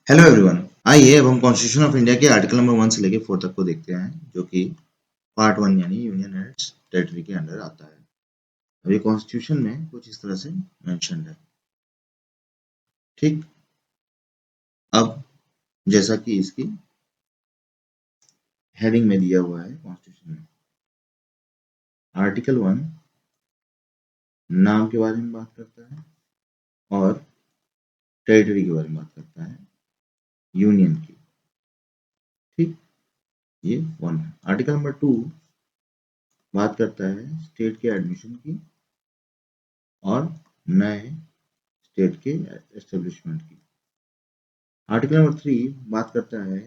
Hello everyone. आइए अब हम कॉन्स्टिट्यूशन ऑफ इंडिया के आर्टिकल नंबर 1 से लेके 4 तक को देखते हैं, जो कि पार्ट 1 यानी यूनियन एंड इट्स टेरिटरी के अंडर आता है। अब ये कॉन्स्टिट्यूशन में कुछ इस तरह से मेंशन्ड है। ठीक, अब जैसा कि इसकी हेडिंग में दिया हुआ है कॉन्स्टिट्यूशन में, आर्टिकल 1 नाम के बारे में बात करता है और टेरिटरी के बारे में बात करता है, यूनियन की। ठीक, ये 1 है। आर्टिकल नंबर 2 बात करता है स्टेट के एडमिशन की और नए स्टेट के एस्टेब्लिशमेंट की। आर्टिकल नंबर 3 बात करता है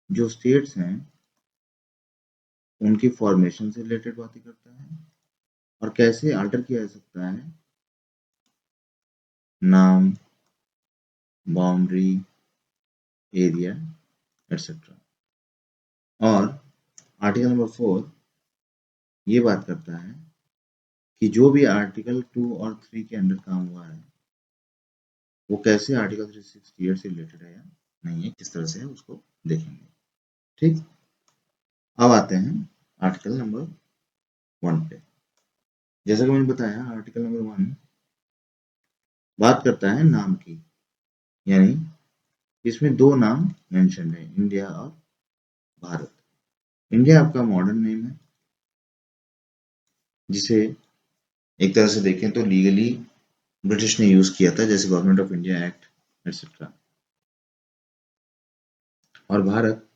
जो स्टेट्स हैं उनकी फॉर्मेशन से रिलेटेड बातें करता है और कैसे अल्टर किया जा सकता है नाम, बाउंड्री, एरिया एटसेट्रा। और आर्टिकल नंबर 4 ये बात करता है कि जो भी आर्टिकल 2 और 3 के अंडर काम हुआ है वो कैसे आर्टिकल 368 से रिलेटेड है या नहीं है, किस तरह से है उसको देखेंगे। ठीक, अब आते हैं आर्टिकल नंबर 1 पे। जैसा कि मैंने बताया, आर्टिकल नंबर 1 बात करता है नाम की, यानी इसमें दो नाम मेंशन है, इंडिया और भारत। इंडिया आपका मॉडर्न नेम है, जिसे एक तरह से देखें तो लीगली ब्रिटिश ने यूज किया था, जैसे government of India act etcetera. और भारत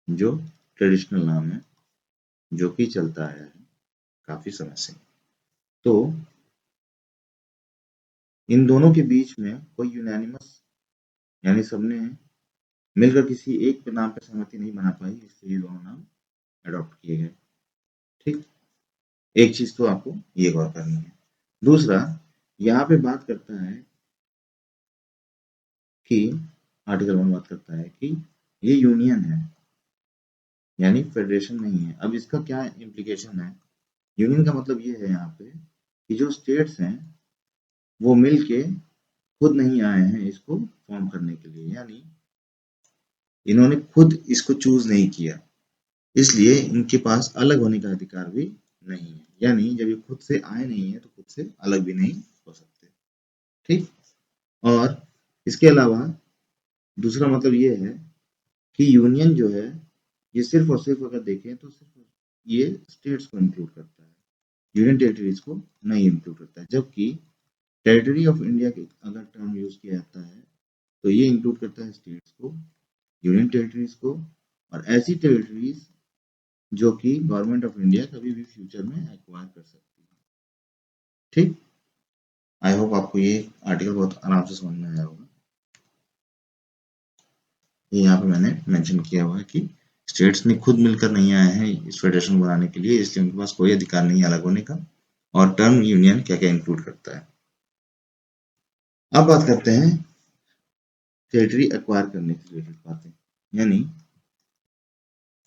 जो ट्रेडिशनल नाम है, जो कि चलता आया है काफी समय से। तो इन दोनों के बीच में कोई यूनानिमस यानी सबने मिलकर किसी एक नाम पर सहमति नहीं बना पाई, इसलिए ये दोनों नाम अडॉप्ट किए गए। ठीक, एक चीज तो आपको ये गौर करनी है। दूसरा, यहाँ पे बात करता है कि आर्टिकल 1 बात करता है कि ये यूनियन है, यानी फेडरेशन नहीं है। अब इसका क्या इम्प्लीकेशन है? यूनियन का मतलब ये है यहाँ पे कि जो स्टेट्स हैं वो मिलके खुद नहीं आए हैं इसको फॉर्म करने के लिए, यानी इन्होंने खुद इसको चूज नहीं किया, इसलिए इनके पास अलग होने का अधिकार भी नहीं है। यानी जब ये खुद से आए नहीं है तो खुद से अलग भी नहीं हो सकते। ठीक, और इसके अलावा दूसरा मतलब ये है कि यूनियन जो है ये सिर्फ और सिर्फ अगर देखें तो सिर्फ ये स्टेट्स को इंक्लूड करता है, यूनियन टेरिटरीज को नहीं इंक्लूड करता है। जबकि टेरिटरी ऑफ इंडिया के अगर टर्म यूज किया जाता है तो ये इंक्लूड करता है स्टेट्स को, यूनियन टेरिटरीज को और ऐसी टेरिटरीज जो कि गवर्नमेंट ऑफ इंडिया कभी भी फ्यूचर में एक्वायर कर सकती है। ठीक, आई होप आपको ये आर्टिकल बहुत आराम से समझ में आया होगा। ये यहाँ पे मैंने मेंशन किया हुआ है कि स्टेट्स ने खुद मिलकर नहीं आए हैं इस फेडरेशन बनाने के लिए, इसलिए उनके पास कोई अधिकार नहीं है अलग होने का। और टर्म यूनियन क्या क्या इंक्लूड करता है। अब बात करते हैं टेरिटरी एक्वायर करने से रिलेटेड बातें, यानी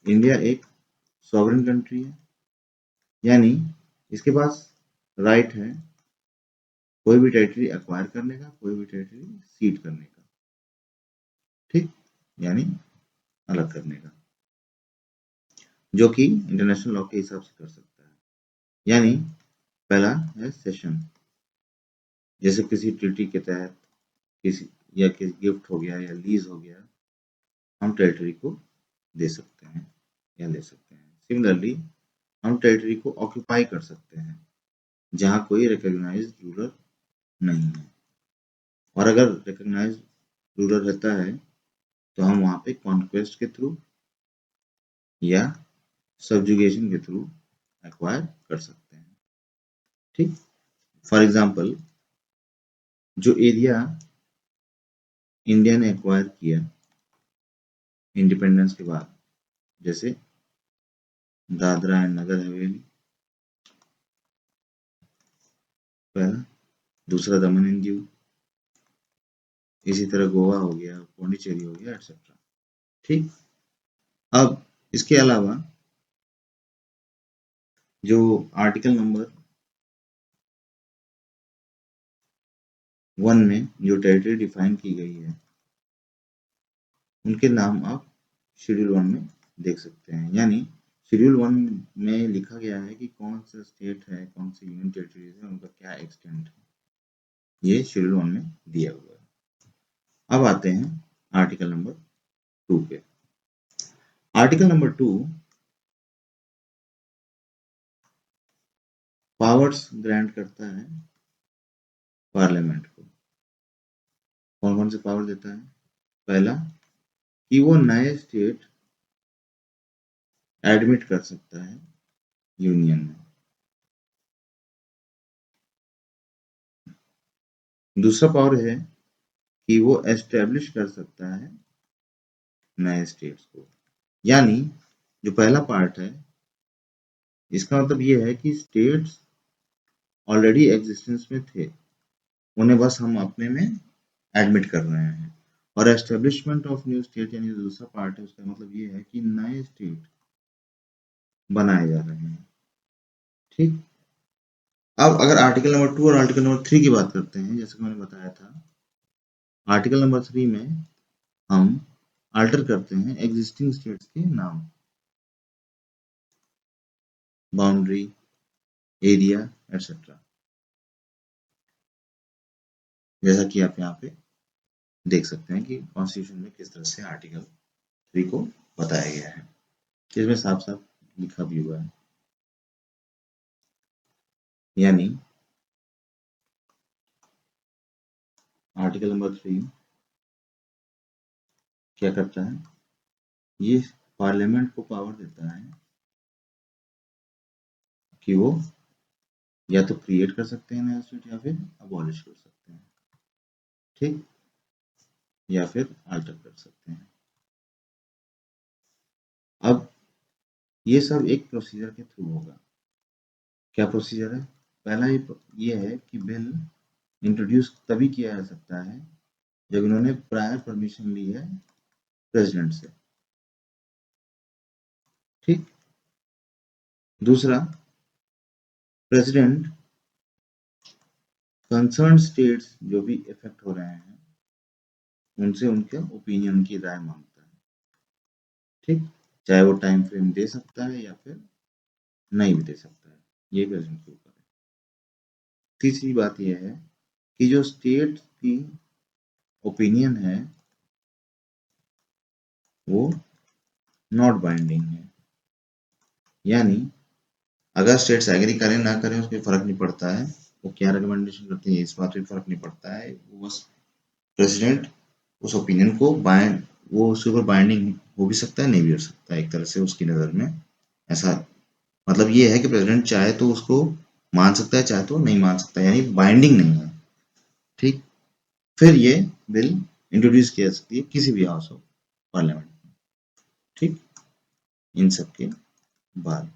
इंडिया एक सॉवरेन कंट्री है, यानी इसके पास राइट है कोई भी टेरिटरी एक्वायर करने का, कोई भी टेरिटरी सीड करने का। ठीक, यानी अलग करने का, जो कि इंटरनेशनल लॉ के हिसाब से कर सकता है। यानी पहला है सेशन, जैसे किसी ट्रीटी के तहत किसी या किसी गिफ्ट हो गया या लीज हो गया, हम टेरिटरी को दे सकते हैं या ले सकते हैं। सिमिलरली हम टेरिटरी को ऑक्यूपाई कर सकते हैं जहाँ कोई रिकॉग्नाइज्ड रूलर नहीं है, और अगर रिकॉग्नाइज्ड रूलर रहता है तो हम वहाँ पे कॉन्क्वेस्ट के थ्रू या सबजुगेशन के थ्रू एक्वायर कर सकते हैं। ठीक, फॉर एग्जाम्पल जो एरिया इंडिया ने एक्वायर किया इंडिपेंडेंस के बाद, जैसे दादरा एंड नगर हवेली पहला, दूसरा दमन एंड दीव, इसी तरह गोवा हो गया, पौंडीचेरी हो गया एटसेट्रा। ठीक, अब इसके अलावा जो आर्टिकल नंबर 1 में जो टेरिटरी डिफाइन की गई है उनके नाम आप शेड्यूल 1 में देख सकते हैं। यानी शेड्यूल 1 में लिखा गया है कि कौन सा स्टेट है, कौन से यूनियन टेरिटरीज है, उनका क्या एक्सटेंट है, ये शेड्यूल 1 में दिया हुआ है। अब आते हैं आर्टिकल नंबर 2 पे। आर्टिकल नंबर 2 पावर्स ग्रांट करता है पार्लियामेंट को। कौन कौन से पावर देता है? पहला कि वो नए स्टेट एडमिट कर सकता है यूनियन में। दूसरा पावर है कि वो एस्टेब्लिश कर सकता है नए स्टेट्स को। यानी जो पहला पार्ट है, इसका मतलब ये है कि स्टेट्स ऑलरेडी एग्जिस्टेंस में थे, उन्हें बस हम अपने में एडमिट कर रहे हैं। और एस्टेब्लिशमेंट ऑफ न्यू स्टेट यानी जो दूसरा पार्ट है, उसका मतलब ये है कि नए स्टेट बनाए जा रहे हैं। ठीक। अब अगर आर्टिकल नंबर 2 और आर्टिकल नंबर 3 की बात करते हैं, जैसे कि मैंने बताया था, आर्टिकल नंबर 3 में हम अल्टर करते हैं एग्जिस्टिंग स्टेट्स के नाम, बाउंड्री, एरिया एटसेट्रा, जैसा कि आप यहाँ पे देख सकते हैं कि कॉन्स्टिट्यूशन में किस तरह से आर्टिकल 3 को बताया गया है, इसमें साफ साफ लिखा भी हुआ है। यानी आर्टिकल नंबर 3 क्या करता है, ये पार्लियामेंट को पावर देता है कि वो या तो क्रिएट कर सकते हैं नया स्टेट या फिर अबॉलिश कर सकते हैं। ठीक। या फिर अल्टर कर सकते हैं। अब ये सब एक प्रोसीजर के थ्रू होगा। क्या प्रोसीजर है? पहला ये है कि बिल इंट्रोड्यूस तभी किया जा सकता है जब इन्होंने प्रायर परमिशन ली है प्रेसिडेंट से। ठीक। दूसरा, प्रेसिडेंट कंसर्न स्टेट्स जो भी इफेक्ट हो रहे हैं उनसे उनके ओपिनियन, उनकी राय मांगता है। ठीक। चाहे वो टाइम फ्रेम दे सकता है या फिर नहीं भी दे सकता है, ये प्रेसिडेंट के ऊपर है। तीसरी बात यह है कि जो स्टेट की ओपिनियन है वो नॉट बाइंडिंग है। यानी अगर स्टेट्स एग्री करें ना करें उसमें फर्क नहीं पड़ता है, वो क्या रिकमेंडेशन करती है इस बात में फर्क नहीं पड़ता है, वो बस प्रेसिडेंट उस ओपिनियन को वो उसके ऊपर बाइंडिंग हो भी सकता है, नहीं भी हो सकता है, एक तरह से उसकी नज़र में ऐसा। मतलब ये है कि प्रेसिडेंट चाहे तो उसको मान सकता है, चाहे तो नहीं मान सकता है, यानी बाइंडिंग नहीं है। ठीक। फिर ये बिल इंट्रोड्यूस किया जा सकती है किसी भी हाउस ऑफ पार्लियामेंट में। ठीक। इन सब के बाद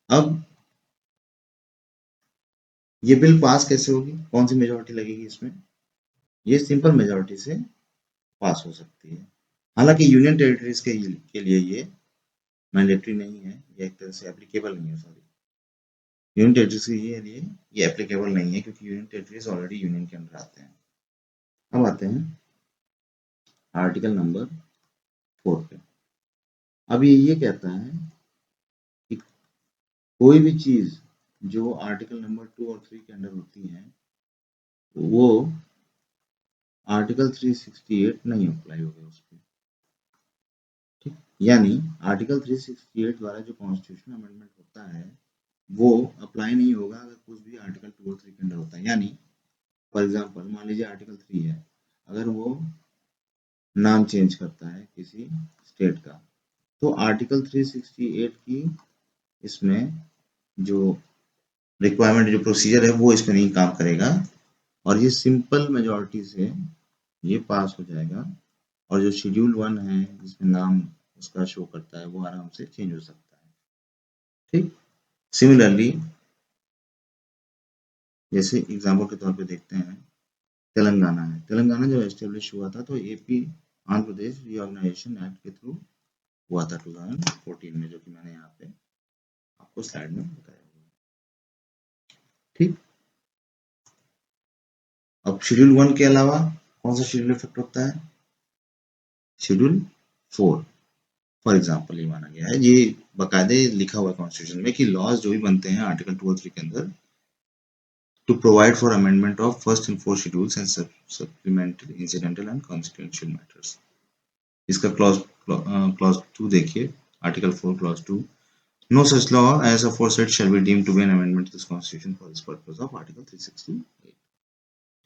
अब ये बिल पास कैसे होगी, कौन सी मेजोरिटी लगेगी इसमें? ये सिंपल मेजोरिटी से पास हो सकती है। हालांकि यूनियन टेरिटरीज के लिए ये मैंडेटरी नहीं है, या एक तरह से एप्लीकेबल नहीं है। सॉरी, यूनियन टेरिटरीज के लिए ये एप्लीकेबल नहीं है क्योंकि यूनियन टेरिटरीज ऑलरेडी यूनियन के अंदर आते हैं। अब आते हैं आर्टिकल नंबर 4 पे। अब ये कहता है कि कोई भी चीज जो आर्टिकल नंबर 2 और 3 के अंदर होती है वो आर्टिकल 368 नहीं अप्लाई होगा उस पर। ठीक। यानी आर्टिकल 368 द्वारा जो कॉन्स्टिट्यूशन अमेंडमेंट होता है वो अप्लाई नहीं होगा अगर कुछ भी आर्टिकल 2 और 3 के अंदर होता है। यानी फॉर एग्जांपल मान लीजिए आर्टिकल 3 है, अगर वो नाम चेंज करता है किसी स्टेट का, तो आर्टिकल 368 की इसमें जो रिक्वायरमेंट, जो प्रोसीजर है वो इस पर नहीं काम करेगा, और ये सिंपल मेजोरिटी से ये पास हो जाएगा, और जो शेड्यूल 1 है जिसमें नाम उसका शो करता है वो आराम से चेंज हो सकता है। ठीक। सिमिलरली जैसे एग्जाम्पल के तौर पे देखते हैं, तेलंगाना है। तेलंगाना जब एस्टेब्लिश हुआ था तो AP Andhra Pradesh reorganisation act के थ्रू हुआ था 2014 में, जो कि मैंने यहाँ पे आपको स्लाइड में बताया हुआ है। ठीक। अब शेड्यूल 1 के अलावा कौन सा शेड्यूल इफेक्ट होता है? शेड्यूल 4। फॉर एग्जाम्पल ये माना गया है, ये बाकायदे लिखा हुआ है कॉन्स्टिट्यूशन में कि लॉज जो भी बनते हैं आर्टिकल 2 और 3 के अंदर to provide for amendment of first and fourth schedules and supplementary incidental and consequential matters. इसका क्लॉज 2 देखिए, article 4 clause 2, no such law as aforesaid shall be deemed to be an amendment to this constitution for this purpose of article 368।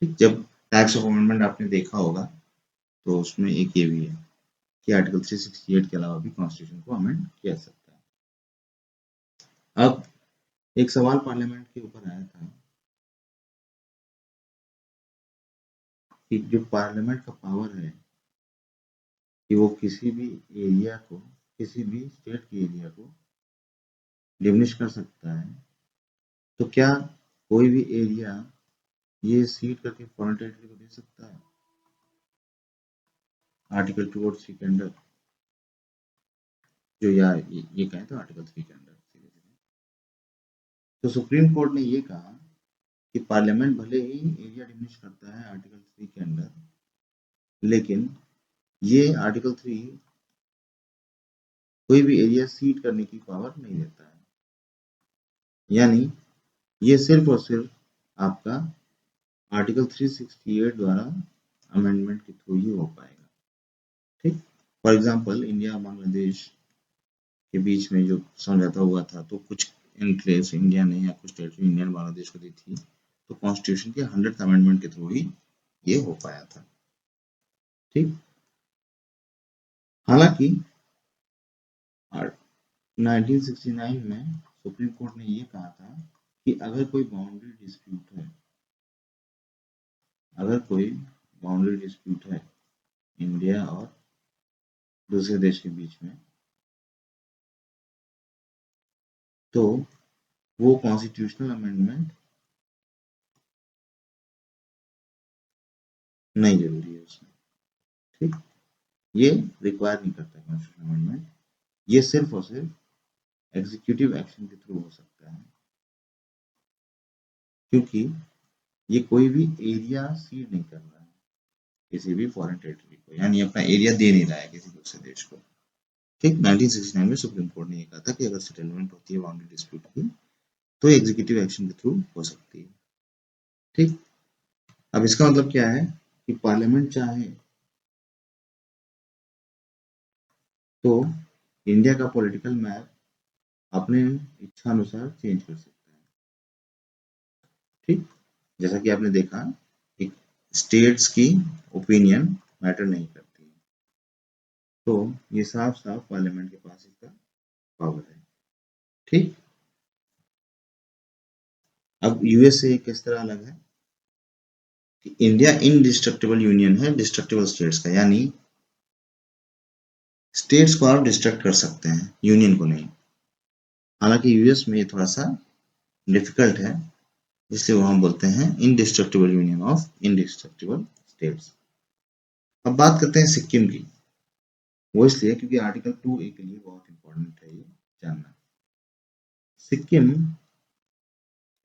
ठीक, जब types of amendment आपने देखा होगा तो उसमें एक ये भी है कि आर्टिकल 368 के अलावा भी कॉन्स्टिट्यूशन को अमेंड किया जा सकता है। अब एक सवाल पार्लियामेंट के ऊपर आया था कि जो पार्लियामेंट का पावर है कि वो किसी भी एरिया को, किसी भी स्टेट के एरिया को डिमिनिश कर सकता है, तो क्या कोई भी एरिया ये सीड करके फॉरेन टेरिटरी को दे सकता है? आर्टिकल 2 और 3 के अंदर जो ये कहें तो आर्टिकल 3 के अंदर तो सुप्रीम कोर्ट ने ये कहा कि पार्लियामेंट भले ही एरिया डिमिनिश करता है आर्टिकल 3 के अंदर, लेकिन ये आर्टिकल 3 कोई भी एरिया सीड करने की पावर नहीं देता है, यानी ये सिर्फ और सिर्फ आपका आर्टिकल 368 द्वारा अमेंडमेंट के थ्रू ही हो पाएगा। ठीक, फॉर एग्जांपल इंडिया बांग्लादेश के बीच में जो समझौता हुआ था तो कुछ एनक्लेव्स इंडिया ने या कुछ टेरिटरी इंडिया ने बांग्लादेश को दी थी, तो कॉन्स्टिट्यूशन के 100th अमेंडमेंट के थ्रू ही ये हो पाया था। ठीक, हालांकि 1969 में सुप्रीम कोर्ट ने ये कहा था कि अगर कोई बाउंड्री डिस्प्यूट है, अगर कोई बाउंड्री डिस्प्यूट है इंडिया और दूसरे देश के बीच में, तो वो कॉन्स्टिट्यूशनल अमेंडमेंट नहीं जरूरी है उसमें। ठीक, ये रिक्वायर नहीं करता कॉन्स्टिट्यूशनल अमेंडमेंट, ये सिर्फ और सिर्फ एग्जीक्यूटिव एक्शन के थ्रू हो सकता है, क्योंकि ये कोई भी एरिया सीड नहीं कर रहा है किसी भी फॉरेन टेरिटरी को, यानी अपना एरिया दे नहीं रहा है किसी दूसरे देश को। ठीक, 1969 में सुप्रीम कोर्ट ने ये कहा था कि अगर सेटलमेंट होती है बाउंड्री डिस्प्यूट की तो एग्जीक्यूटिव एक्शन के थ्रू हो सकती है। ठीक, अब इसका मतलब क्या है कि पार्लियामेंट चाहे तो इंडिया का पॉलिटिकल मैप अपने इच्छा अनुसार चेंज कर सकता है। ठीक, जैसा कि आपने देखा कि स्टेट्स की ओपिनियन मैटर नहीं करती, तो ये साफ साफ पार्लियामेंट के पास इसका पावर है। ठीक, अब यूएस से किस तरह अलग है कि इंडिया इनडिस्ट्रक्टिबल यूनियन है डिस्ट्रक्टिबल स्टेट्स का, यानी स्टेट्स को आप डिस्ट्रक्ट कर सकते हैं, यूनियन को नहीं। हालांकि यूएस में ये थोड़ा सा डिफिकल्ट है, इसलिए वो हम बोलते हैं indestructible union of indestructible states. अब बात करते हैं सिक्किम की, वो इसलिए क्योंकि आर्टिकल 2A के लिए बहुत इंपॉर्टेंट है ये जानना। सिक्किम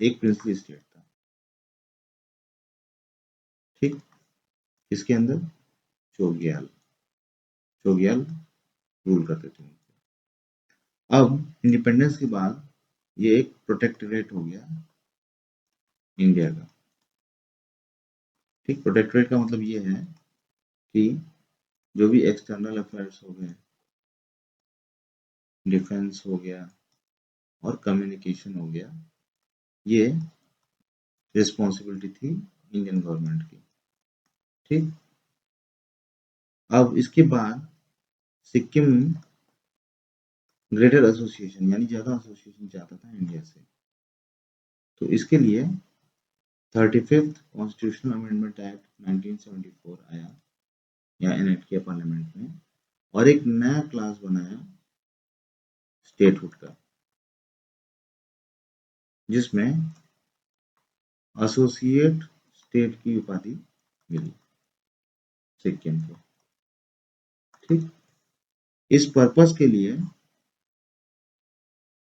एक प्रिंसली स्टेट था। ठीक, इसके अंदर चोग्याल चोग्याल रूल करते थे। अब इंडिपेंडेंस के बाद ये एक प्रोटेक्टोरेट हो गया इंडिया का। ठीक, प्रोटेक्टोरेट का मतलब ये है कि जो भी एक्सटर्नल अफेयर्स हो गए, डिफेंस हो गया और कम्युनिकेशन हो गया, ये रिस्पॉन्सिबिलिटी थी इंडियन गवर्नमेंट की। ठीक, अब इसके बाद सिक्किम ग्रेटर एसोसिएशन यानी ज्यादा एसोसिएशन चाहता था इंडिया से, तो इसके लिए 35th कॉन्स्टिट्यूशनल अमेंडमेंट एक्ट 1974 आया या एनेक्ट किया पार्लियामेंट में, और एक नया क्लास बनाया स्टेटहुड का, जिसमें एसोसिएट स्टेट की उपाधि मिली सिक्किम को। ठीक, इस पर्पस के लिए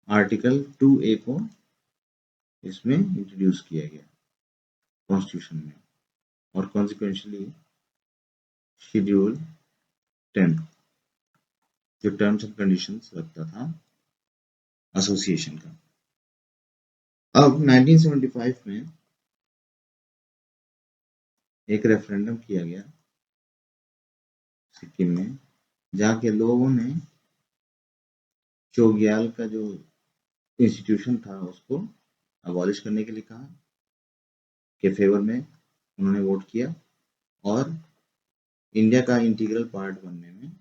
आर्टिकल 2A को इसमें इंट्रोड्यूस किया गया कॉन्स्टिट्यूशन में, और कॉन्सिक्वेंशली शेड्यूल 10 जो टर्म्स एंड कंडीशंस रखता था एसोसिएशन का। अब 1975 में एक रेफरेंडम किया गया सिक्किम में, जहाँ के लोगों ने चोग्याल का जो इंस्टीट्यूशन था उसको अबॉलिश करने के लिए कहा, के फेवर में उन्होंने वोट किया और इंडिया का इंटीग्रल पार्ट बनने में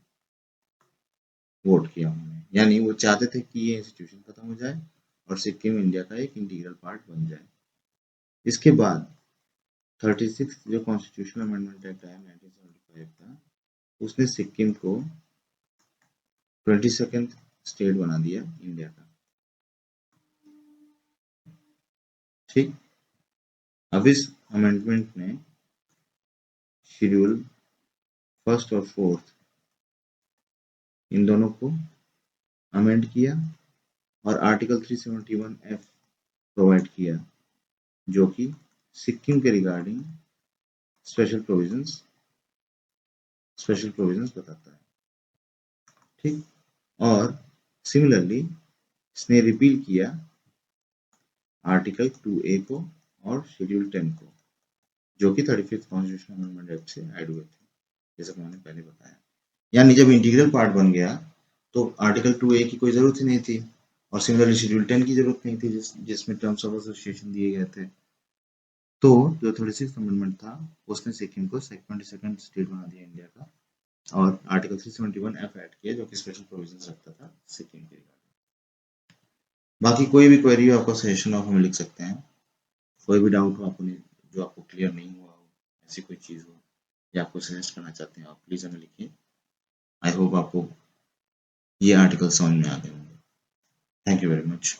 वोट किया उन्होंने। यानी वो चाहते थे कि ये इंस्टीट्यूशन खत्म हो जाए और सिक्किम इंडिया का एक इंटीग्रल पार्ट बन जाए। इसके बाद 36 जो कॉन्स्टिट्यूशनल अमेंडमेंट एक्ट आया 1975 का, उसने सिक्किम को 22nd स्टेट बना दिया इंडिया का। ठीक, अब इस अमेंडमेंट ने शेड्यूल 1st और 4th इन दोनों को अमेंड किया और आर्टिकल 371F प्रोवाइड किया, जो कि सिक्किम के रिगार्डिंग स्पेशल प्रोविजंस बताता है। ठीक, और सिमिलरली इसने रिपील किया आर्टिकल 2A को और शेड्यूल 10 को, जो कि 35th कॉन्स्टिट्यूशनल अमेंडमेंट एक्ट से ऐड हुए थे, जैसा कि मैंने पहले बताया। यानी जब इंटीग्रल पार्ट बन गया तो आर्टिकल 2A की कोई जरूरत ही नहीं थी और सिमिलरली शेड्यूल 10 की जरूरत नहीं थी, जिसमें टर्म्स ऑफ एसोसिएशन दिए गए थे। तो जो 36th अमेंडमेंट था उसने सिक्किम को 22nd स्टेट बना दिया इंडिया का और आर्टिकल 371F ऐड किया, जो कि स्पेशल प्रोविजंस रखता था सिक्किम के रिगार्डिंग। बाकी कोई भी क्वेरी हो आपका सजेशन आप हमें लिख सकते हैं। कोई भी डाउट हो आपको जो आपको क्लियर नहीं हुआ हो, ऐसी कोई चीज़ हो या आपको सजेस्ट करना चाहते हैं, आप प्लीज़ हमें लिखिए। आई होप आपको ये आर्टिकल समझ में आ गए होंगे। Thank you very much.